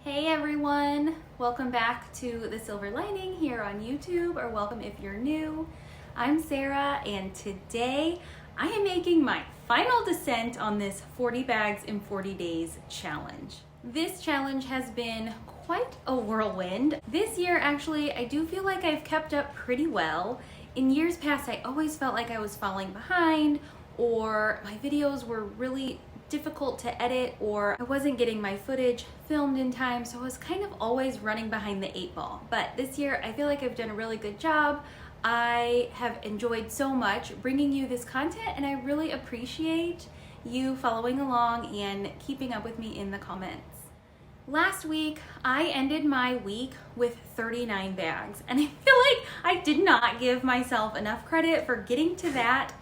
Hey everyone, welcome back to The Silver Lining here on YouTube, or welcome if you're new. I'm Sarah, and today I am making my final descent on this 40 bags in 40 days challenge. This challenge has been quite a whirlwind. This year, actually, I do feel like I've kept up pretty well. In years past, I always felt like I was falling behind, or my videos were really difficult to edit, or I wasn't getting my footage filmed in time, so I was kind of always running behind the 8 ball. But this year I feel like I've done a really good job. I have enjoyed so much bringing you this content, and I really appreciate you following along and keeping up with me in the comments. Last week I ended my week with 39 bags, and I feel like I did not give myself enough credit for getting to that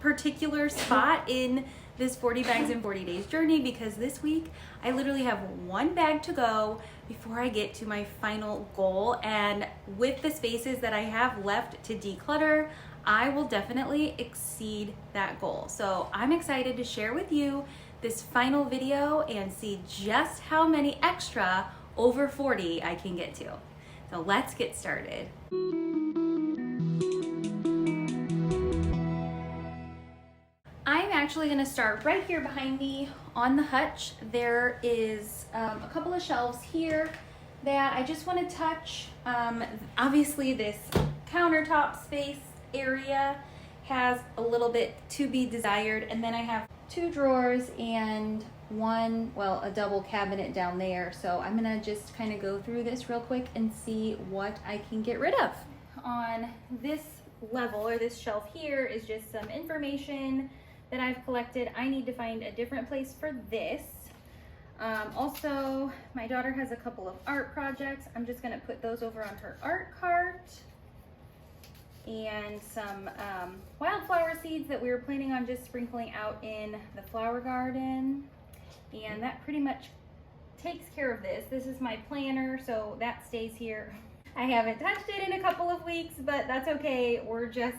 particular spot in this 40 bags in 40 days journey, because this week I literally have one bag to go before I get to my final goal. And with the spaces that I have left to declutter, I will definitely exceed that goal. So I'm excited to share with you this final video and see just how many extra over 40 I can get to. So let's get started. I'm actually going to start right here behind me on the hutch. There is a couple of shelves here that I just want to touch. Obviously this countertop space area has a little bit to be desired, and then I have 2 drawers and a double cabinet down there. So I'm going to just kind of go through this real quick and see what I can get rid of. On this level, or this shelf here, is just some information that I've collected. I need to find a different place for this. Also, my daughter has a couple of art projects. I'm just gonna put those over on her art cart. And some wildflower seeds that we were planning on just sprinkling out in the flower garden. And that pretty much takes care of this. This is my planner, so that stays here. I haven't touched it in a couple of weeks, but that's okay. We're just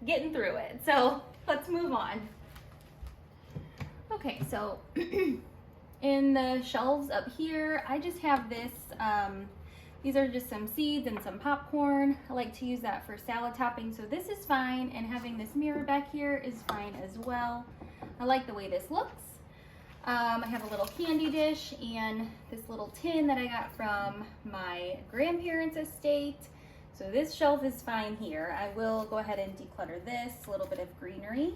getting through it. So let's move on. Okay, so in the shelves up here, I just have this, these are just some seeds and some popcorn. I like to use that for salad topping, so this is fine, and having this mirror back here is fine as well. I like the way this looks. I have a little candy dish and this little tin that I got from my grandparents' estate. So this shelf is fine here. I will go ahead and declutter this, a little bit of greenery.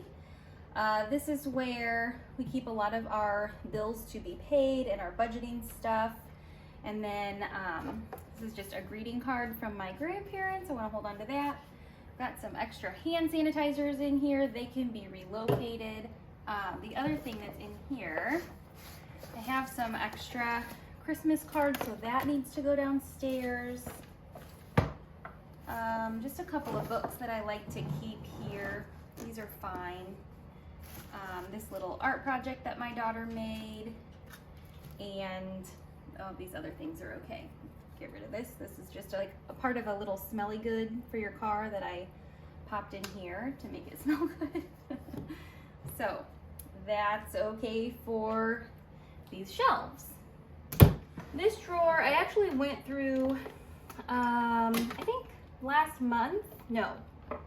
This is where we keep a lot of our bills to be paid and our budgeting stuff. And then this is just a greeting card from my grandparents. I want to hold on to that. Got some extra hand sanitizers in here. They can be relocated. The other thing that's in here, I have some extra Christmas cards, so that needs to go downstairs. Just a couple of books that I like to keep here. These are fine. This little art project that my daughter made, and these other things are okay. Get rid of this. This is just like a part of a little smelly good for your car that I popped in here to make it smell good. So that's okay for these shelves. This drawer, I actually went through, I think last month, no,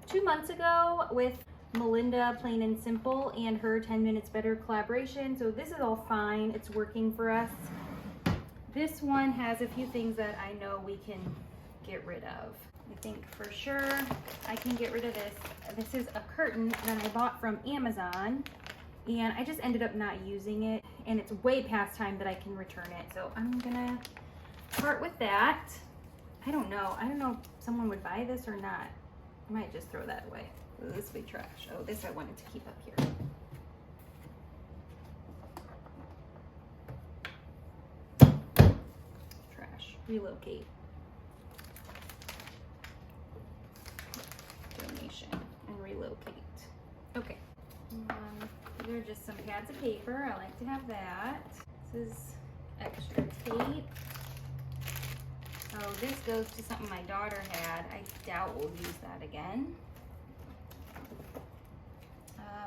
2 months ago with Melinda, Plain and Simple, and her 10 Minutes Better collaboration. So this is all fine. It's working for us. This one has a few things that I know we can get rid of. I think for sure I can get rid of this. This is a curtain that I bought from Amazon, and I just ended up not using it, and it's way past time that I can return it. So I'm gonna part with that. I don't know if someone would buy this or not. I might just throw that away. This would be trash. Oh, this I wanted to keep up here. Trash. Relocate. Donation and relocate. Okay. These are just some pads of paper. I like to have that. This is extra tape. Oh, this goes to something my daughter had. I doubt we'll use that again.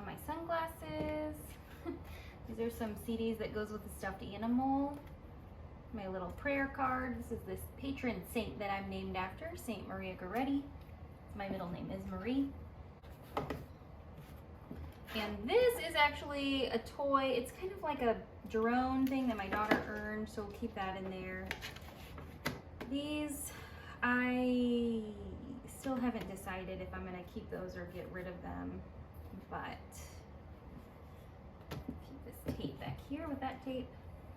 My sunglasses. These are some CDs that goes with the stuffed animal. my little prayer card. This is this patron saint that I'm named after, Saint Maria Goretti. My middle name is Marie. And this is actually a toy. It's kind of like a drone thing that my daughter earned, so we'll keep that in there. These, I still haven't decided if I'm gonna keep those or get rid of them, but keep this tape back here with that tape,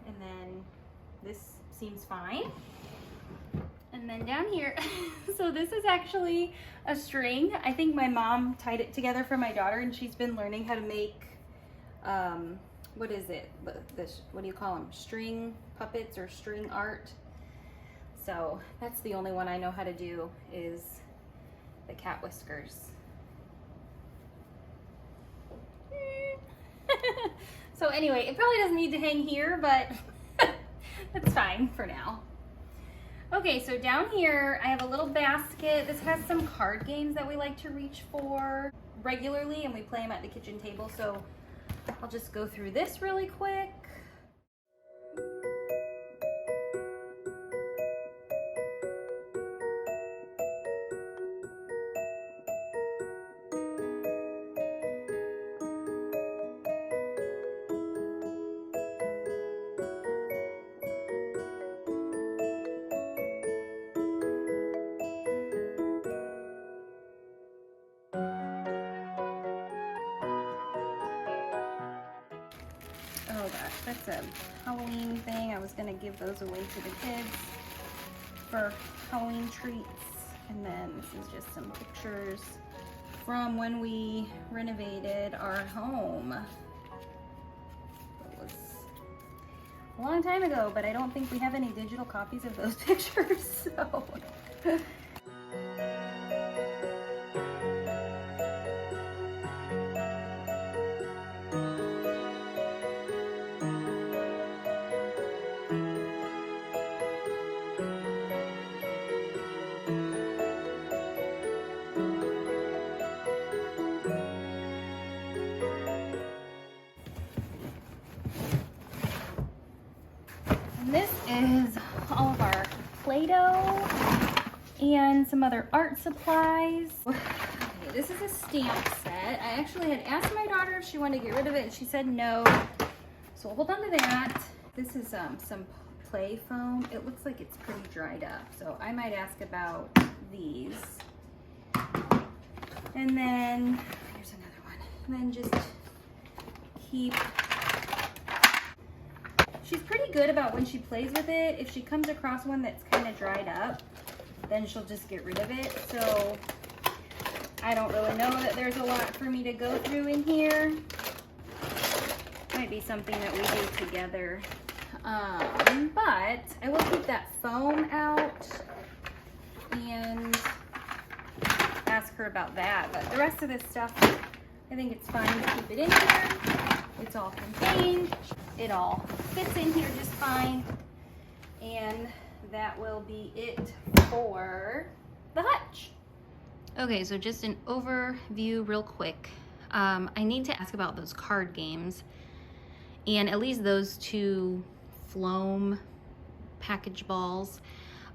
and then this seems fine. And then down here, so this is actually a string. I think my mom tied it together for my daughter, and she's been learning how to make, what is it? What do you call them? String puppets or string art. So that's the only one I know how to do, is the cat whiskers. So anyway, it probably doesn't need to hang here, but that's fine for now. Okay, so down here I have a little basket. This has some card games that we like to reach for regularly, and we play them at the kitchen table. So I'll just go through this really quick. Oh gosh, that's a Halloween thing. I was gonna give those away to the kids for Halloween treats. And then this is just some pictures from when we renovated our home. It was a long time ago, but I don't think we have any digital copies of those pictures, so. This is all of our Play-Doh and some other art supplies. Okay, this is a stamp set. I actually had asked my daughter if she wanted to get rid of it, and she said no. So we'll hold on to that. This is some play foam. It looks like it's pretty dried up, so I might ask about these. And then, here's another one. And then just keep. She's pretty good about when she plays with it. If she comes across one that's kind of dried up, then she'll just get rid of it. So I don't really know that there's a lot for me to go through in here. Might be something that we do together. But I will keep that foam out and ask her about that. But the rest of this stuff, I think it's fine to keep it in here. It's all contained. It all fits in here just fine. And that will be it for the hutch. Okay, so just an overview real quick. I need to ask about those card games, and at least those two Floam package balls,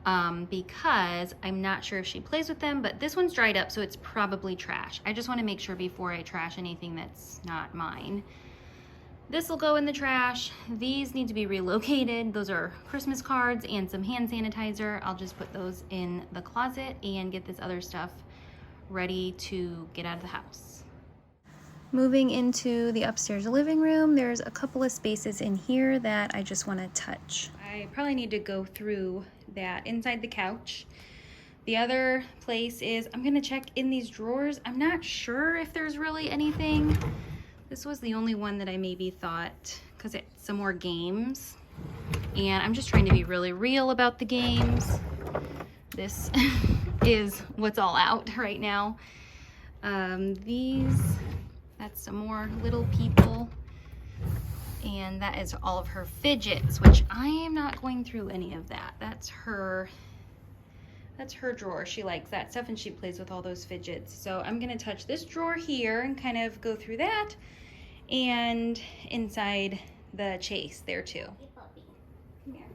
because I'm not sure if she plays with them, but this one's dried up, so it's probably trash. I just want to make sure before I trash anything that's not mine. This will go in the trash. These need to be relocated. Those are Christmas cards and some hand sanitizer. I'll just put those in the closet and get this other stuff ready to get out of the house. Moving into the upstairs living room, there's a couple of spaces in here that I just want to touch. I probably need to go through that inside the couch. The other place is, I'm gonna check in these drawers. I'm not sure if there's really anything. This was the only one that I maybe thought, because it's some more games. And I'm just trying to be really real about the games. This is what's all out right now. That's some more little people. And that is all of her fidgets, which I am not going through any of that. That's her drawer. She likes that stuff and she plays with all those fidgets. So I'm gonna touch this drawer here and kind of go through that, and inside the chase there too. Hey, puppy. Come here.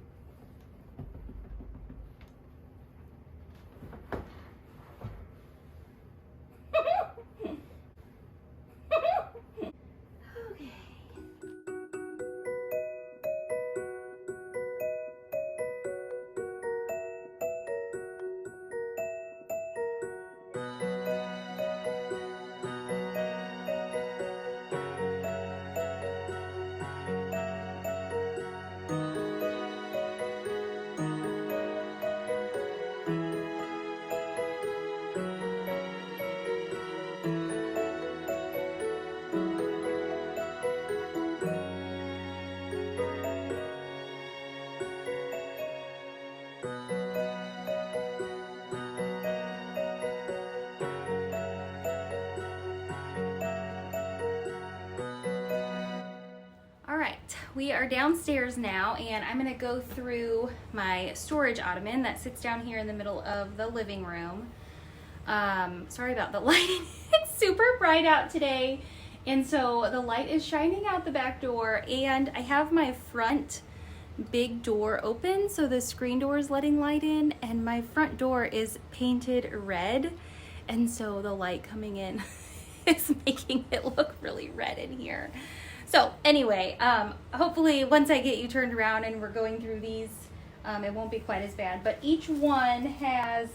we are downstairs now, and I'm gonna go through my storage ottoman that sits down here in the middle of the living room. Sorry about the lighting. It's super bright out today, and so the light is shining out the back door, and I have my front big door open, so the screen door is letting light in, and my front door is painted red, and so the light coming in is making it look really red in here. So anyway, hopefully once I get you turned around and we're going through these, it won't be quite as bad. But each one has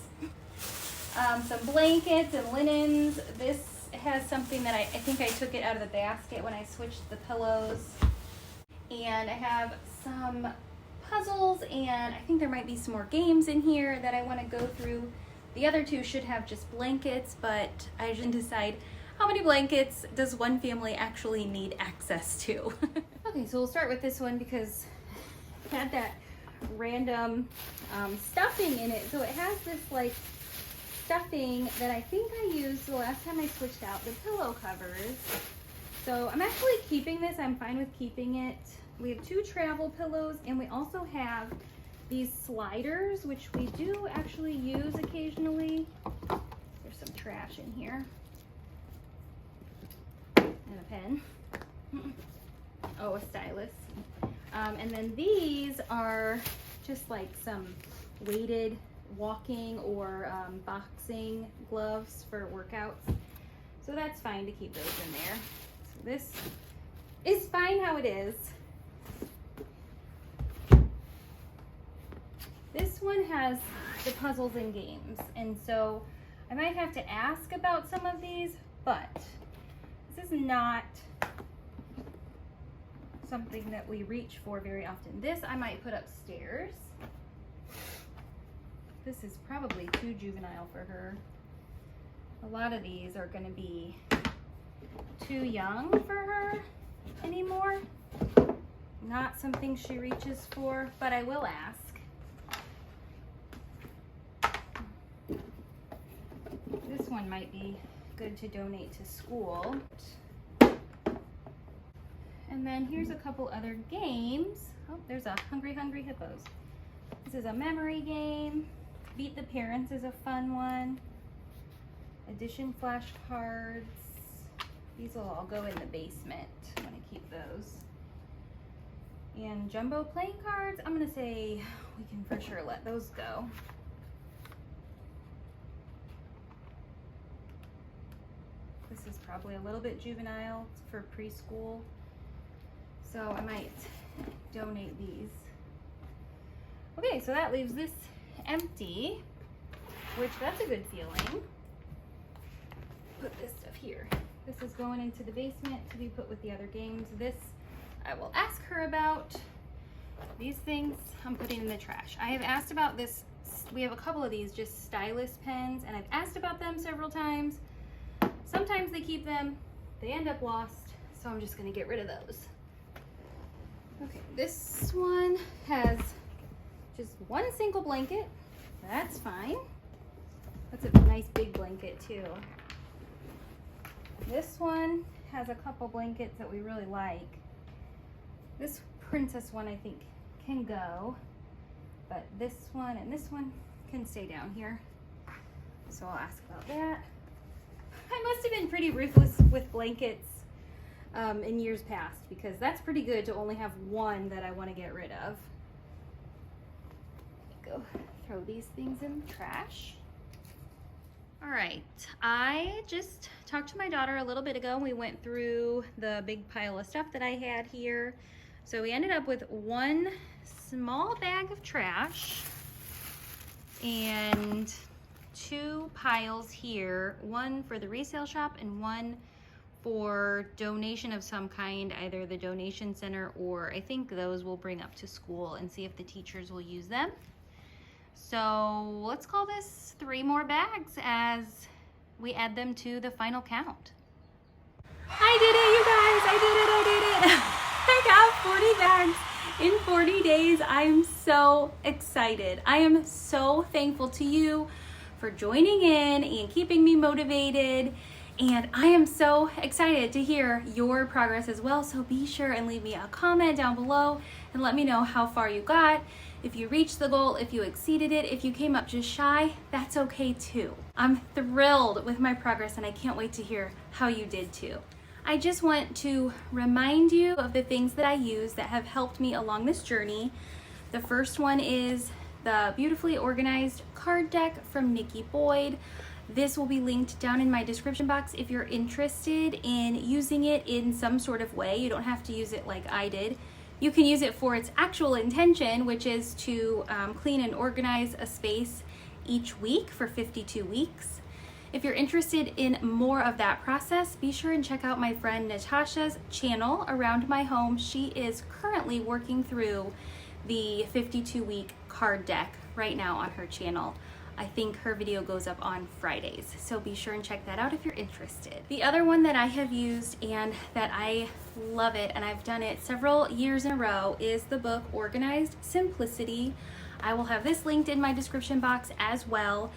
some blankets and linens. This has something that I think I took it out of the basket when I switched the pillows. And I have some puzzles, and I think there might be some more games in here that I want to go through. The other two should have just blankets, but I didn't decide how many blankets does one family actually need access to. Okay, so we'll start with this one because it had that random stuffing in it. So it has this like stuffing that I think I used the last time I switched out the pillow covers. So I'm actually keeping this. I'm fine with keeping it. We have 2 travel pillows, and we also have these sliders, which we do actually use occasionally. There's some trash in here. And a pen. Oh, a stylus. And then these are just like some weighted walking or boxing gloves for workouts. So that's fine to keep those in there. So this is fine how it is. This one has the puzzles and games, and so I might have to ask about some of these, but this is not something that we reach for very often. This I might put upstairs. This is probably too juvenile for her. A lot of these are going to be too young for her anymore. Not something she reaches for, but I will ask. This one might be good to donate to school. And then here's a couple other games. Oh, there's a Hungry Hippos. This is a memory game. Beat the Parents is a fun one. Addition flashcards. These will all go in the basement. I'm gonna keep those. And jumbo playing cards, I'm gonna say we can for sure let those go. This is probably a little bit juvenile for preschool, so I might donate these. Okay, so that leaves this empty, which that's a good feeling. Put this stuff here. This is going into the basement to be put with the other games. This I will ask her about. These things I'm putting in the trash. I have asked about this. We have a couple of these just stylus pens, and I've asked about them several times. Sometimes they keep them, they end up lost, so I'm just gonna get rid of those. Okay, this one has just one single blanket. That's fine. That's a nice big blanket too. This one has a couple blankets that we really like. This princess one I think can go, but this one and this one can stay down here. So I'll ask about that. I must have been pretty ruthless with blankets in years past, because that's pretty good to only have one that I want to get rid of. Go throw these things in the trash. All right, I just talked to my daughter a little bit ago. We went through the big pile of stuff that I had here. So we ended up with one small bag of trash and 2 piles here, one for the resale shop and one for donation of some kind, either the donation center or I think those we'll bring up to school and see if the teachers will use them. So let's call this 3 more bags as we add them to the final count. I did it, you guys, I did it. I got 40 bags in 40 days. I'm so excited. I am so thankful to you for joining in and keeping me motivated And I am so excited to hear your progress as well. So be sure and leave me a comment down below and let me know how far you got. If you reached the goal, if you exceeded it, if you came up just shy, that's okay too. I'm thrilled with my progress and I can't wait to hear how you did too. I just want to remind you of the things that I use that have helped me along this journey. The first one is the beautifully organized card deck from Nikki Boyd. This will be linked down in my description box if you're interested in using it in some sort of way. You don't have to use it like I did. You can use it for its actual intention, which is to clean and organize a space each week for 52 weeks. If you're interested in more of that process, be sure and check out my friend Natasha's channel, Around My Home. She is currently working through the 52-week card deck right now on her channel. I think her video goes up on Fridays, so be sure and check that out if you're interested. The other one that I have used and that I love it, and I've done it several years in a row, is the book Organized Simplicity. I will have this linked in my description box as well.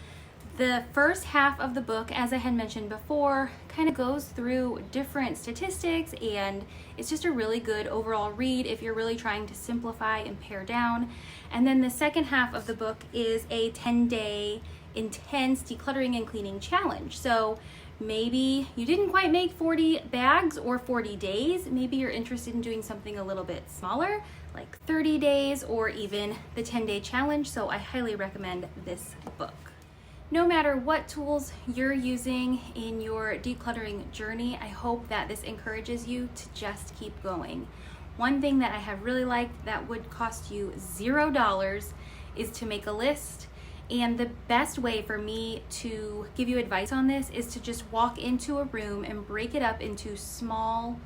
The first half of the book, as I had mentioned before, kind of goes through different statistics, and it's just a really good overall read if you're really trying to simplify and pare down. And then the second half of the book is a 10-day intense decluttering and cleaning challenge. So maybe you didn't quite make 40 bags or 40 days. Maybe you're interested in doing something a little bit smaller, like 30 days or even the 10-day challenge. So I highly recommend this book. No matter what tools you're using in your decluttering journey, I hope that this encourages you to just keep going. One thing that I have really liked that would cost you $0 is to make a list. And the best way for me to give you advice on this is to just walk into a room and break it up into small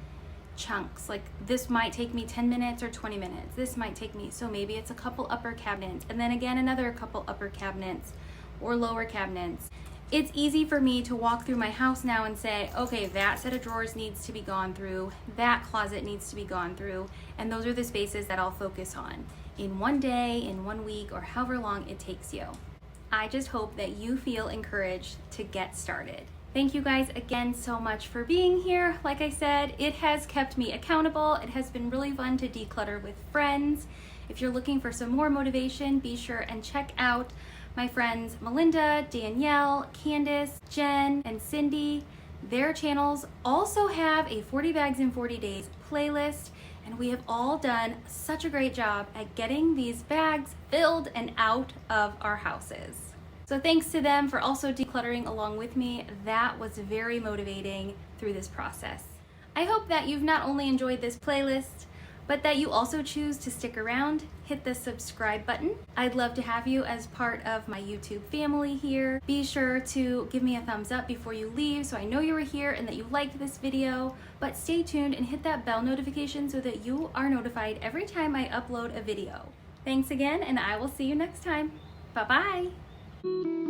chunks. Like, this might take me 10 minutes or 20 minutes. This might take me, so maybe it's a couple upper cabinets and then again another couple upper cabinets or lower cabinets. It's easy for me to walk through my house now and say, okay, that set of drawers needs to be gone through, that closet needs to be gone through, and those are the spaces that I'll focus on in one day, in 1 week, or however long it takes you. I just hope that you feel encouraged to get started. Thank you guys again so much for being here. Like I said, it has kept me accountable. It has been really fun to declutter with friends. If you're looking for some more motivation, be sure and check out my friends Melinda, Danielle, Candace, Jen, and Cindy. Their channels also have a 40 bags in 40 days playlist, and we have all done such a great job at getting these bags filled and out of our houses. So thanks to them for also decluttering along with me. That was very motivating through this process. I hope that you've not only enjoyed this playlist, but that you also choose to stick around, hit the subscribe button. I'd love to have you as part of my YouTube family here. Be sure to give me a thumbs up before you leave so I know you were here and that you liked this video, but stay tuned and hit that bell notification so that you are notified every time I upload a video. Thanks again, and I will see you next time. Bye-bye.